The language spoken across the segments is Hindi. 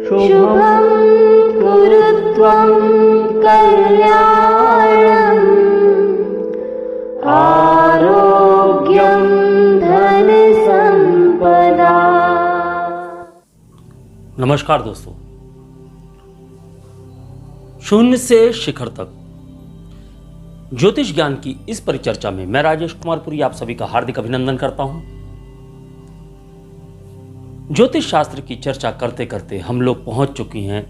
शुभं कुरु त्वं कल्याणम् आरोग्यं धनसंपदा। नमस्कार दोस्तों, शून्य से शिखर तक ज्योतिष ज्ञान की इस परिचर्चा में मैं राजेश कुमार पुरी आप सभी का हार्दिक अभिनंदन करता हूं। ज्योतिष शास्त्र की चर्चा करते करते हम लोग पहुंच चुके हैं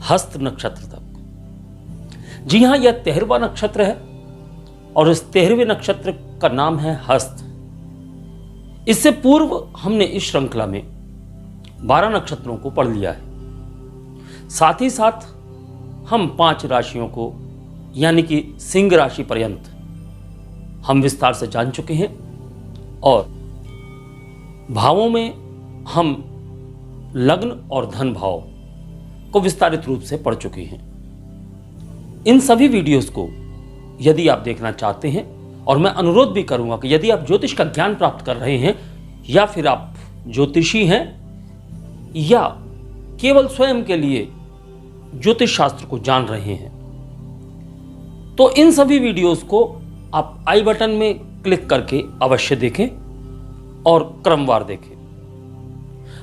हस्त नक्षत्र तक। जी हां, यह 13वां नक्षत्र है और इस 13वें नक्षत्र का नाम है हस्त। इससे पूर्व हमने इस श्रृंखला में 12 नक्षत्रों को पढ़ लिया है। साथ ही साथ हम 5 राशियों को यानी कि सिंह राशि पर्यंत हम विस्तार से जान चुके हैं और भावों में हम लग्न और धन भाव को विस्तारित रूप से पढ़ चुके हैं। इन सभी वीडियोस को यदि आप देखना चाहते हैं, और मैं अनुरोध भी करूंगा कि यदि आप ज्योतिष का ज्ञान प्राप्त कर रहे हैं या फिर आप ज्योतिषी हैं या केवल स्वयं के लिए ज्योतिष शास्त्र को जान रहे हैं, तो इन सभी वीडियोस को आप आई बटन में क्लिक करके अवश्य देखें और क्रमवार देखें।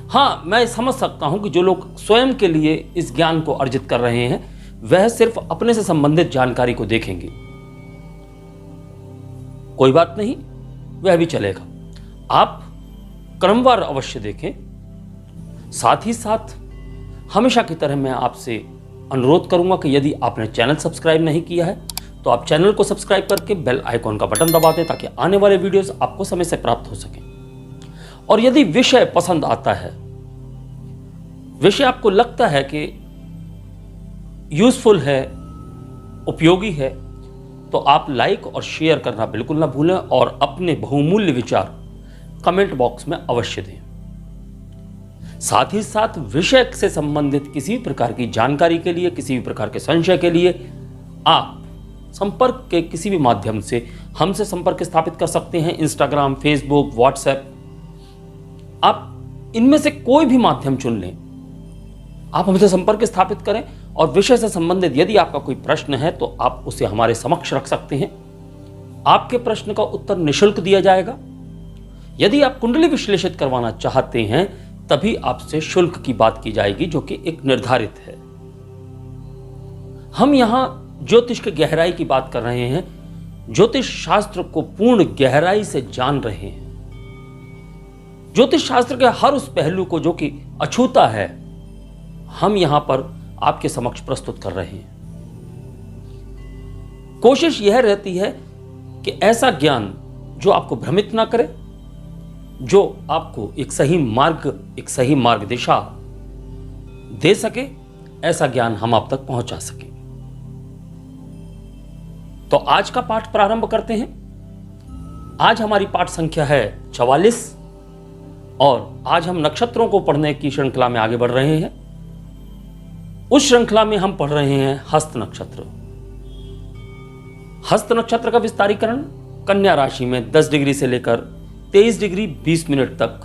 हाँ, मैं समझ सकता हूं कि जो लोग स्वयं के लिए इस ज्ञान को अर्जित कर रहे हैं वह सिर्फ अपने से संबंधित जानकारी को देखेंगे। कोई बात नहीं, वह भी चलेगा। आप क्रमवार अवश्य देखें। साथ ही साथ हमेशा की तरह मैं आपसे अनुरोध करूंगा कि यदि आपने चैनल सब्सक्राइब नहीं किया है तो आप चैनल को सब्सक्राइब करके बेल आइकॉन का बटन दबा दें ताकि आने वाले वीडियोस आपको समय से प्राप्त हो सके। और यदि विषय पसंद आता है, विषय आपको लगता है कि यूजफुल है, उपयोगी है, तो आप लाइक और शेयर करना बिल्कुल ना भूलें और अपने बहुमूल्य विचार कमेंट बॉक्स में अवश्य दें। साथ ही साथ विषय से संबंधित किसी भी प्रकार की जानकारी के लिए, किसी भी प्रकार के संशय के लिए आप संपर्क के किसी भी माध्यम से हमसे संपर्क स्थापित कर सकते हैं। इंस्टाग्राम, फेसबुक, व्हाट्सएप, आप इनमें से कोई भी माध्यम चुन लें, आप हमसे संपर्क स्थापित करें और विषय से संबंधित यदि आपका कोई प्रश्न है तो आप उसे हमारे समक्ष रख सकते हैं। आपके प्रश्न का उत्तर निःशुल्क दिया जाएगा। यदि आप कुंडली विश्लेषित करवाना चाहते हैं तभी आपसे शुल्क की बात की जाएगी, जो कि एक निर्धारित है। हम यहां ज्योतिष की गहराई की बात कर रहे हैं, ज्योतिष शास्त्र को पूर्ण गहराई से जान रहे हैं। ज्योतिष शास्त्र के हर उस पहलू को जो कि अछूता है, हम यहां पर आपके समक्ष प्रस्तुत कर रहे हैं। कोशिश यह रहती है कि ऐसा ज्ञान जो आपको भ्रमित ना करे, जो आपको एक सही मार्ग दिशा दे सके, ऐसा ज्ञान हम आप तक पहुंचा सके। तो आज का पाठ प्रारंभ करते हैं। आज हमारी पाठ संख्या है 44 और आज हम नक्षत्रों को पढ़ने की श्रृंखला में आगे बढ़ रहे हैं। उस श्रृंखला में हम पढ़ रहे हैं हस्त नक्षत्र। हस्त नक्षत्र का विस्तारीकरण कन्या राशि में 10 डिग्री से लेकर 23 डिग्री 20 मिनट तक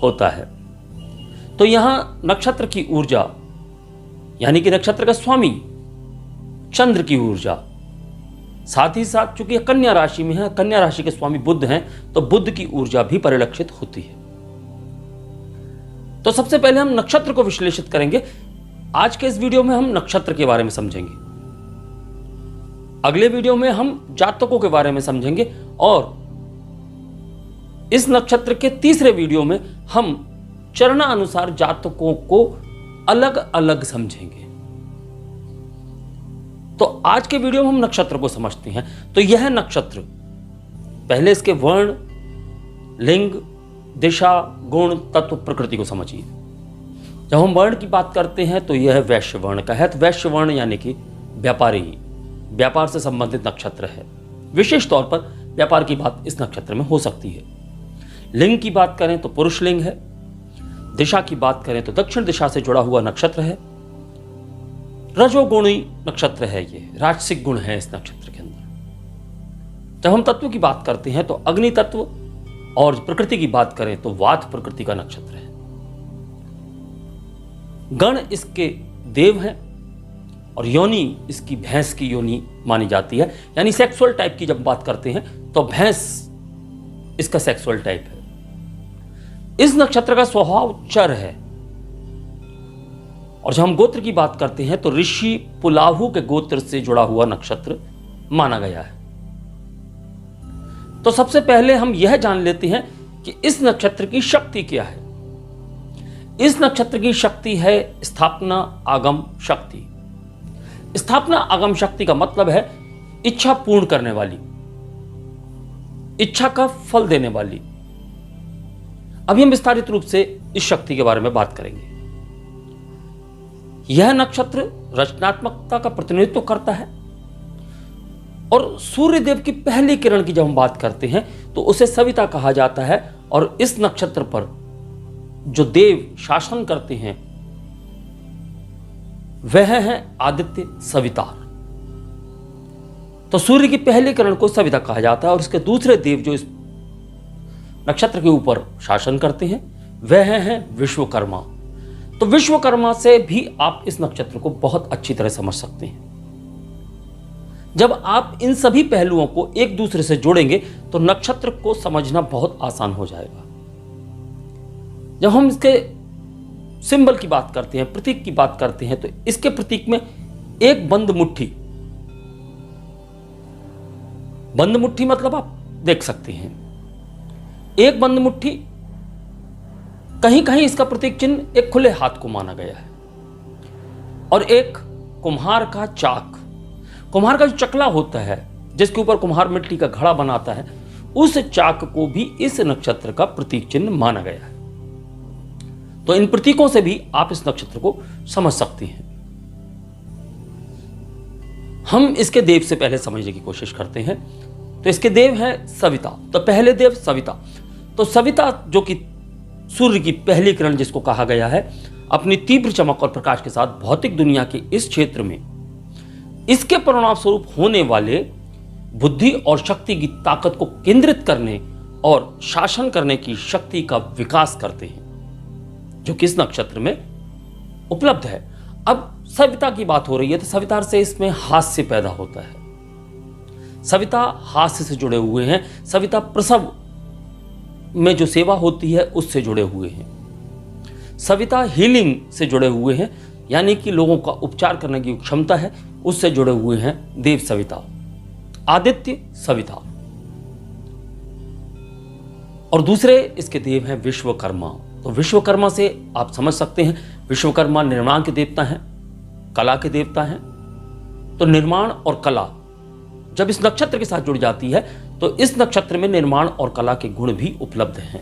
होता है। तो यहां नक्षत्र की ऊर्जा यानी कि नक्षत्र का स्वामी चंद्र की ऊर्जा, साथ ही साथ चूंकि कन्या राशि में है, कन्या राशि के स्वामी बुध हैं, तो बुध की ऊर्जा भी परिलक्षित होती है। तो सबसे पहले हम नक्षत्र को विश्लेषित करेंगे। आज के इस वीडियो में हम नक्षत्र के बारे में समझेंगे, अगले वीडियो में हम जातकों के बारे में समझेंगे और इस नक्षत्र के तीसरे वीडियो में हम चरणानुसार जातकों को अलग अलग समझेंगे। तो आज के वीडियो में हम नक्षत्र को समझते हैं। तो यह नक्षत्र, पहले इसके वर्ण, लिंग, दिशा, गुण, तत्व, प्रकृति को समझिए। जब हम वर्ण की बात करते हैं तो यह वैश्य वर्ण का है। तो वैश्य वर्ण यानी कि व्यापारी, व्यापार से संबंधित नक्षत्र है। विशेष तौर पर व्यापार की बात इस नक्षत्र में हो सकती है। लिंग की बात करें तो पुरुष लिंग है। दिशा की बात करें तो दक्षिण दिशा से जुड़ा हुआ नक्षत्र है। रजोगुणी नक्षत्र है, ये राजसिक गुण है इस नक्षत्र के अंदर। जब हम तत्व की बात करते हैं तो अग्नि तत्व, और प्रकृति की बात करें तो वात प्रकृति का नक्षत्र है। गण इसके देव हैं और योनि इसकी भैंस की योनि मानी जाती है। यानी सेक्सुअल टाइप की जब बात करते हैं तो भैंस इसका सेक्सुअल टाइप है। इस नक्षत्र का स्वभाव चर है। और जब हम गोत्र की बात करते हैं तो ऋषि पुलाहु के गोत्र से जुड़ा हुआ नक्षत्र माना गया है। तो सबसे पहले हम यह जान लेते हैं कि इस नक्षत्र की शक्ति क्या है। इस नक्षत्र की शक्ति है स्थापना आगम शक्ति। स्थापना आगम शक्ति का मतलब है इच्छा पूर्ण करने वाली, इच्छा का फल देने वाली। अभी हम विस्तारित रूप से इस शक्ति के बारे में बात करेंगे। यह नक्षत्र रचनात्मकता का प्रतिनिधित्व करता है और सूर्य देव की पहली किरण की जब हम बात करते हैं तो उसे सविता कहा जाता है। और इस नक्षत्र पर जो देव शासन करते हैं वह है आदित्य सवितार। तो सूर्य की पहली किरण को सविता कहा जाता है और इसके दूसरे देव जो इस नक्षत्र के ऊपर शासन करते हैं वह है विश्वकर्मा। तो विश्वकर्मा से भी आप इस नक्षत्र को बहुत अच्छी तरह समझ सकते हैं। जब आप इन सभी पहलुओं को एक दूसरे से जोड़ेंगे तो नक्षत्र को समझना बहुत आसान हो जाएगा। जब हम इसके सिंबल की बात करते हैं, प्रतीक की बात करते हैं, तो इसके प्रतीक में एक बंद मुट्ठी, बंद मुट्ठी मतलब आप देख सकते हैं एक बंद मुट्ठी, कहीं कहीं इसका प्रतीक चिन्ह एक खुले हाथ को माना गया है। और एक कुम्हार का चाक, कुम्हार का जो चकला होता है जिसके ऊपर कुम्हार मिट्टी का घड़ा बनाता है, उस चाक को भी इस नक्षत्र का प्रतीक चिन्ह माना गया है। तो इन प्रतीकों से भी आप इस नक्षत्र को समझ सकते हैं। हम इसके देव से पहले समझने की कोशिश करते हैं। तो इसके देव है सविता। तो पहले देव सविता। तो सविता जो कि सूर्य की पहली किरण जिसको कहा गया है, अपनी तीव्र चमक और प्रकाश के साथ भौतिक दुनिया के इस क्षेत्र में इसके परिणाम स्वरूप होने वाले बुद्धि और शक्ति की ताकत को केंद्रित करने और शासन करने की शक्ति का विकास करते हैं, जो कि इस नक्षत्र में उपलब्ध है। अब सविता की बात हो रही है तो सवितार से इसमें हास्य पैदा होता है। सविता हास्य से जुड़े हुए हैं। सविता प्रसव में जो सेवा होती है उससे जुड़े हुए हैं। सविता हीलिंग से जुड़े हुए हैं, यानी कि लोगों का उपचार करने की क्षमता है, उससे जुड़े हुए हैं देव सविता, आदित्य सविता। और दूसरे इसके देव हैं विश्वकर्मा। तो विश्वकर्मा से आप समझ सकते हैं विश्वकर्मा निर्माण के देवता हैं, कला के देवता हैं। तो निर्माण और कला जब इस नक्षत्र के साथ जुड़ जाती है तो इस नक्षत्र में निर्माण और कला के गुण भी उपलब्ध हैं।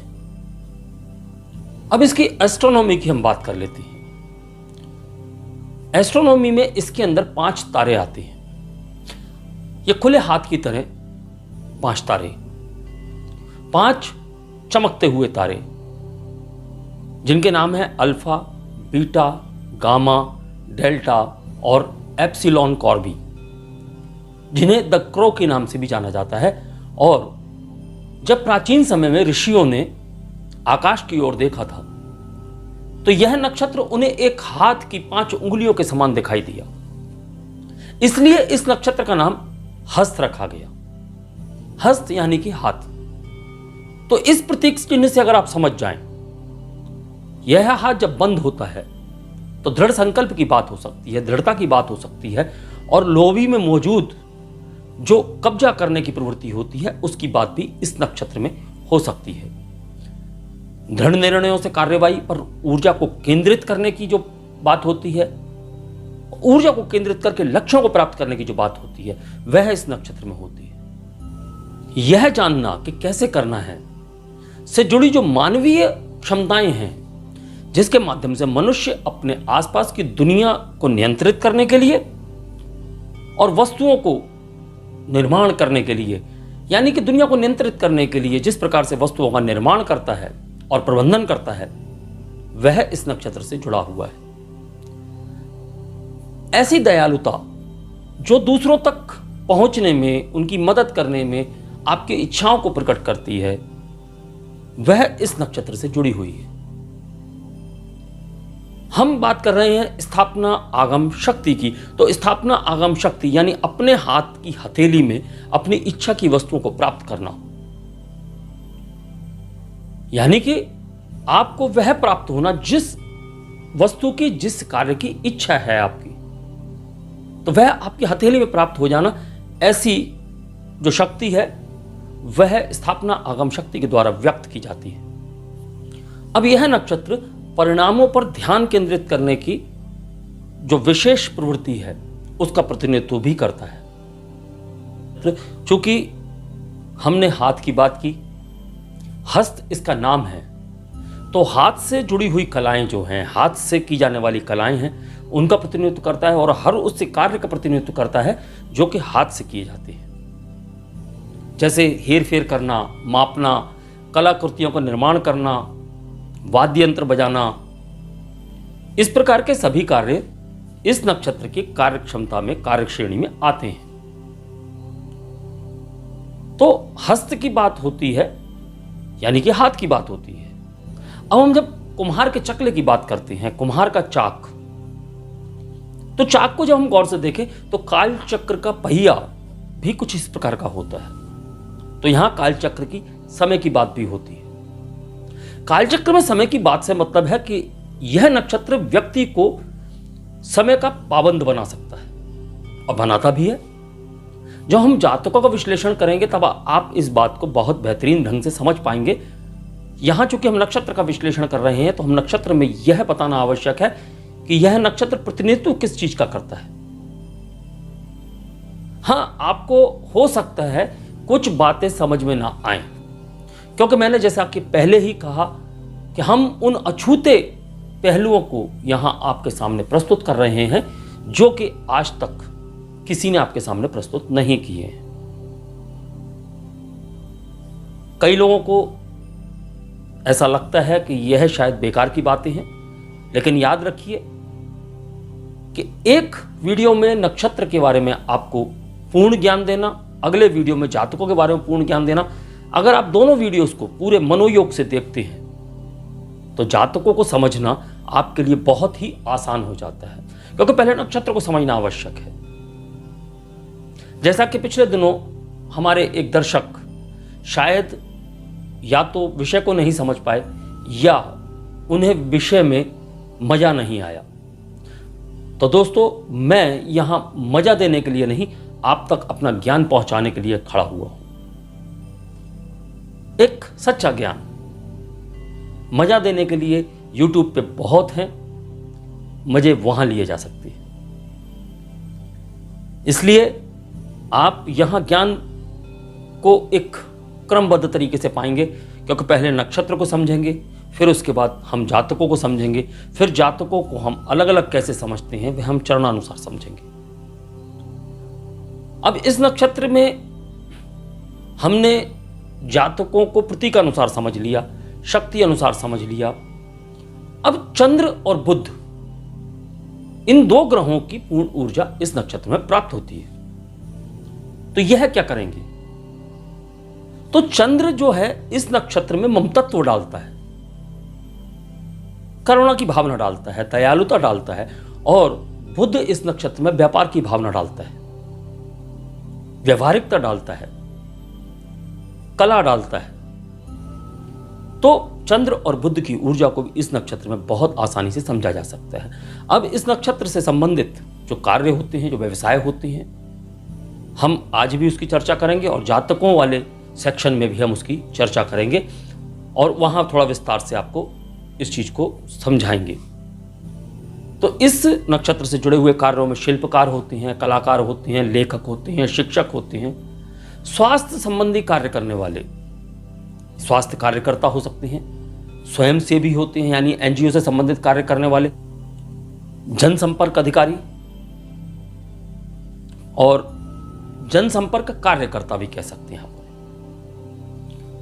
अब इसकी एस्ट्रोनॉमी की हम बात कर लेते हैं। एस्ट्रोनॉमी में इसके अंदर 5 तारे आते हैं। ये खुले हाथ की तरह 5 तारे, 5 चमकते हुए तारे जिनके नाम है अल्फा, बीटा, गामा, डेल्टा और एप्सिलॉन कॉर्बी, जिन्हें द क्रो के नाम से भी जाना जाता है। और जब प्राचीन समय में ऋषियों ने आकाश की ओर देखा था तो यह नक्षत्र उन्हें एक हाथ की 5 उंगलियों के समान दिखाई दिया, इसलिए इस नक्षत्र का नाम हस्त रखा गया। हस्त यानी कि हाथ। तो इस प्रतीक चिन्ह से अगर आप समझ जाएं, यह हाथ जब बंद होता है तो दृढ़ संकल्प की बात हो सकती है, दृढ़ता की बात हो सकती है, और लोभी में मौजूद जो कब्जा करने की प्रवृत्ति होती है उसकी बात भी इस नक्षत्र में हो सकती है। दृढ़ निर्णयों से कार्यवाही पर ऊर्जा को केंद्रित करने की जो बात होती है, ऊर्जा को केंद्रित करके लक्ष्यों को प्राप्त करने की जो बात होती है, वह इस नक्षत्र में होती है। यह जानना कि कैसे करना है से जुड़ी जो मानवीय क्षमताएं हैं, जिसके माध्यम से मनुष्य अपने आसपास की दुनिया को नियंत्रित करने के लिए और वस्तुओं को निर्माण करने के लिए, यानी कि दुनिया को नियंत्रित करने के लिए जिस प्रकार से वस्तुओं का निर्माण करता है और प्रबंधन करता है, वह इस नक्षत्र से जुड़ा हुआ है। ऐसी दयालुता जो दूसरों तक पहुंचने में, उनकी मदद करने में आपकी इच्छाओं को प्रकट करती है, वह इस नक्षत्र से जुड़ी हुई है। हम बात कर रहे हैं स्थापना आगम शक्ति की। तो स्थापना आगम शक्ति यानी अपने हाथ की हथेली में अपनी इच्छा की वस्तुओं को प्राप्त करना, यानी कि आपको वह प्राप्त होना जिस वस्तु की, जिस कार्य की इच्छा है आपकी, तो वह आपकी हथेली में प्राप्त हो जाना, ऐसी जो शक्ति है वह स्थापना आगम शक्ति के द्वारा व्यक्त की जाती है। अब यह नक्षत्र परिणामों पर ध्यान केंद्रित करने की जो विशेष प्रवृत्ति है उसका प्रतिनिधित्व भी करता है। चूंकि हमने हाथ की बात की, हस्त इसका नाम है, तो हाथ से जुड़ी हुई कलाएं जो हैं, हाथ से की जाने वाली कलाएं हैं, उनका प्रतिनिधित्व करता है और हर उस कार्य का प्रतिनिधित्व करता है जो कि हाथ से किए जाते हैं। जैसे हेर फेर करना, मापना, कलाकृतियों का निर्माण करना, वाद्य यंत्र बजाना, इस प्रकार के सभी कार्य इस नक्षत्र की कार्य क्षमता में, कार्य श्रेणी में आते हैं। तो हस्त की बात होती है यानी कि हाथ की बात होती है। अब हम जब कुम्हार के चकले की बात करते हैं, कुम्हार का चाक, तो चाक को जब हम गौर से देखें तो काल चक्र का पहिया भी कुछ इस प्रकार का होता है। तो यहां काल चक्र की समय की बात भी होती है। काल चक्र में समय की बात से मतलब है कि यह नक्षत्र व्यक्ति को समय का पाबंद बना सकता है और बनाता भी है। जब हम जातकों का विश्लेषण करेंगे तब आप इस बात को बहुत बेहतरीन ढंग से समझ पाएंगे। यहां चूंकि हम नक्षत्र का विश्लेषण कर रहे हैं तो हम नक्षत्र में यह बताना आवश्यक है कि यह नक्षत्र प्रतिनिधित्व किस चीज का करता है। हां, आपको हो सकता है कुछ बातें समझ में ना आए, क्योंकि मैंने जैसा कि पहले ही कहा कि हम उन अछूते पहलुओं को यहां आपके सामने प्रस्तुत कर रहे हैं जो कि आज तक किसी ने आपके सामने प्रस्तुत नहीं किए हैं। कई लोगों को ऐसा लगता है कि यह शायद बेकार की बातें हैं, लेकिन याद रखिए कि एक वीडियो में नक्षत्र के बारे में आपको पूर्ण ज्ञान देना, अगले वीडियो में जातकों के बारे में पूर्ण ज्ञान देना, अगर आप दोनों वीडियोस को पूरे मनोयोग से देखते हैं तो जातकों को समझना आपके लिए बहुत ही आसान हो जाता है, क्योंकि पहले नक्षत्र को समझना आवश्यक है। जैसा कि पिछले दिनों हमारे एक दर्शक शायद या तो विषय को नहीं समझ पाए या उन्हें विषय में मजा नहीं आया, तो दोस्तों मैं यहां मजा देने के लिए नहीं, आप तक अपना ज्ञान पहुंचाने के लिए खड़ा हुआ हूं। एक सच्चा ज्ञान मजा देने के लिए YouTube पे बहुत हैं, मजे वहां लिए जा सकते हैं। इसलिए आप यहां ज्ञान को एक क्रमबद्ध तरीके से पाएंगे, क्योंकि पहले नक्षत्र को समझेंगे, फिर उसके बाद हम जातकों को समझेंगे, फिर जातकों को हम अलग अलग कैसे समझते हैं वह हम चरणानुसार समझेंगे। अब इस नक्षत्र में हमने जातकों को प्रतीक अनुसार समझ लिया, शक्ति अनुसार समझ लिया। अब चंद्र और बुध, इन दो ग्रहों की पूर्ण ऊर्जा इस नक्षत्र में प्राप्त होती है। तो यह क्या करेंगे? तो चंद्र जो है इस नक्षत्र में ममतत्व डालता है, करुणा की भावना डालता है, दयालुता डालता है, और बुध इस नक्षत्र में व्यापार की भावना डालता है, व्यवहारिकता डालता है, कला डालता है। तो चंद्र और बुध की ऊर्जा को भी इस नक्षत्र में बहुत आसानी से समझा जा सकता है। अब इस नक्षत्र से संबंधित जो कार्य होते हैं, जो व्यवसाय होते हैं, हम आज भी उसकी चर्चा करेंगे और जातकों वाले सेक्शन में भी हम उसकी चर्चा करेंगे और वहां थोड़ा विस्तार से आपको इस चीज को समझाएंगे। तो इस नक्षत्र से जुड़े हुए कार्यों में शिल्पकार होते हैं, कलाकार होते हैं, लेखक होते हैं, शिक्षक होते हैं, स्वास्थ्य संबंधी कार्य करने वाले स्वास्थ्य कार्यकर्ता हो सकते हैं, स्वयंसेवी होते हैं यानी एनजीओ से संबंधित कार्य करने वाले, जनसंपर्क अधिकारी और जनसंपर्क कार्यकर्ता भी कह सकते हैं,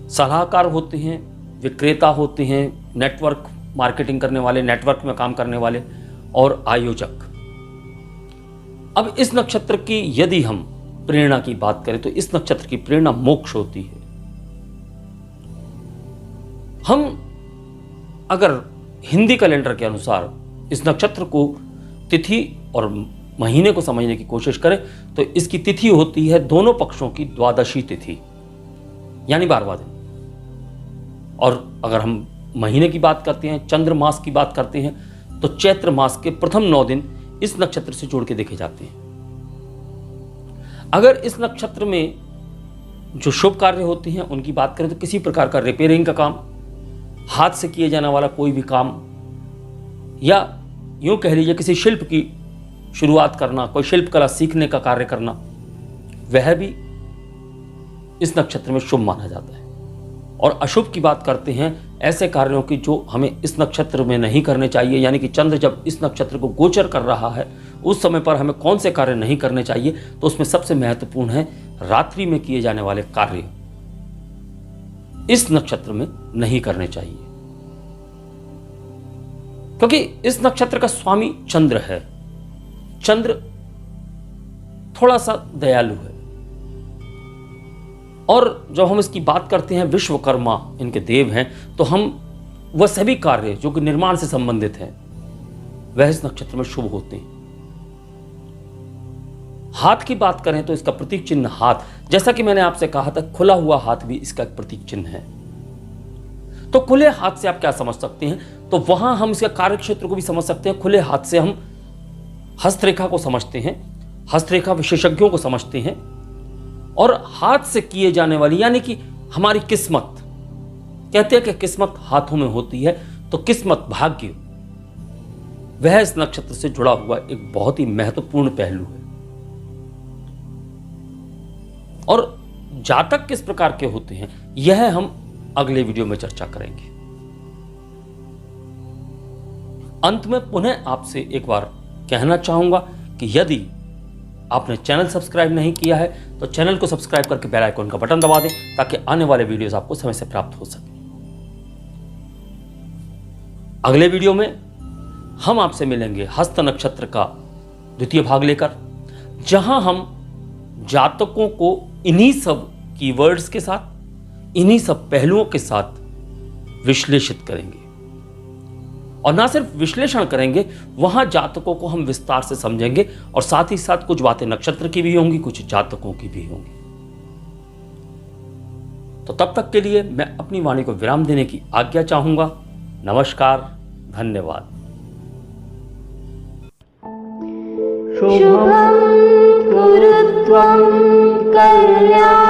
सलाहकार होते हैं, विक्रेता होते हैं, नेटवर्क मार्केटिंग करने वाले, नेटवर्क में काम करने वाले और आयोजक। अब इस नक्षत्र की यदि हम प्रेरणा की बात करें तो इस नक्षत्र की प्रेरणा मोक्ष होती है। हम अगर हिंदी कैलेंडर के अनुसार इस नक्षत्र को तिथि और महीने को समझने की कोशिश करें तो इसकी तिथि होती है दोनों पक्षों की द्वादशी तिथि, यानी 12वां दिन। और अगर हम महीने की बात करते हैं, चंद्र मास की बात करते हैं, तो चैत्र मास के प्रथम 9 दिन इस नक्षत्र से जोड़ के देखे जाते हैं। अगर इस नक्षत्र में जो शुभ कार्य होते हैं उनकी बात करें तो किसी प्रकार का रिपेयरिंग का काम, हाथ से किए जाने वाला कोई भी काम, या यूं कह लीजिए किसी शिल्प की शुरुआत करना, कोई शिल्प कला सीखने का कार्य करना, वह भी इस नक्षत्र में शुभ माना जाता है। और अशुभ की बात करते हैं ऐसे कार्यों की जो हमें इस नक्षत्र में नहीं करने चाहिए, यानी कि चंद्र जब इस नक्षत्र को गोचर कर रहा है उस समय पर हमें कौन से कार्य नहीं करने चाहिए, तो उसमें सबसे महत्वपूर्ण है रात्रि में किए जाने वाले कार्य इस नक्षत्र में नहीं करने चाहिए, क्योंकि इस नक्षत्र का स्वामी चंद्र है। चंद्र थोड़ा सा दयालु है, और जब हम इसकी बात करते हैं विश्वकर्मा इनके देव हैं, तो हम वह सभी कार्य जो कि निर्माण से संबंधित हैं वह इस नक्षत्र में शुभ होते हैं। हाथ की बात करें तो इसका प्रतीक चिन्ह हाथ, जैसा कि मैंने आपसे कहा था खुला हुआ हाथ भी इसका एक प्रतीक चिन्ह है। तो खुले हाथ से आप क्या समझ सकते हैं, तो वहां हम इसके कार्य क्षेत्र को भी समझ सकते हैं। खुले हाथ से हम हस्तरेखा को समझते हैं, हस्तरेखा विशेषज्ञों को समझते हैं, और हाथ से किए जाने वाली यानी कि हमारी किस्मत, कहते हैं कि किस्मत हाथों में होती है, तो किस्मत, भाग्य, वह इस नक्षत्र से जुड़ा हुआ एक बहुत ही महत्वपूर्ण पहलू है। और जातक किस प्रकार के होते हैं यह हम अगले वीडियो में चर्चा करेंगे। अंत में पुनः आपसे एक बार कहना चाहूंगा कि यदि आपने चैनल सब्सक्राइब नहीं किया है तो चैनल को सब्सक्राइब करके बेल आइकन का बटन दबा दें ताकि आने वाले वीडियोस आपको समय से प्राप्त हो सके। अगले वीडियो में हम आपसे मिलेंगे हस्त नक्षत्र का द्वितीय भाग लेकर, जहां हम जातकों को इन्हीं सब कीवर्ड्स के साथ, इन्हीं सब पहलुओं के साथ विश्लेषित करेंगे। और ना सिर्फ विश्लेषण करेंगे, वहां जातकों को हम विस्तार से समझेंगे, और साथ ही साथ कुछ बातें नक्षत्र की भी होंगी, कुछ जातकों की भी होंगी। तो तब तक के लिए मैं अपनी वाणी को विराम देने की आज्ञा चाहूंगा। नमस्कार, धन्यवाद। शुभं कुरु त्वं कल्याणम्।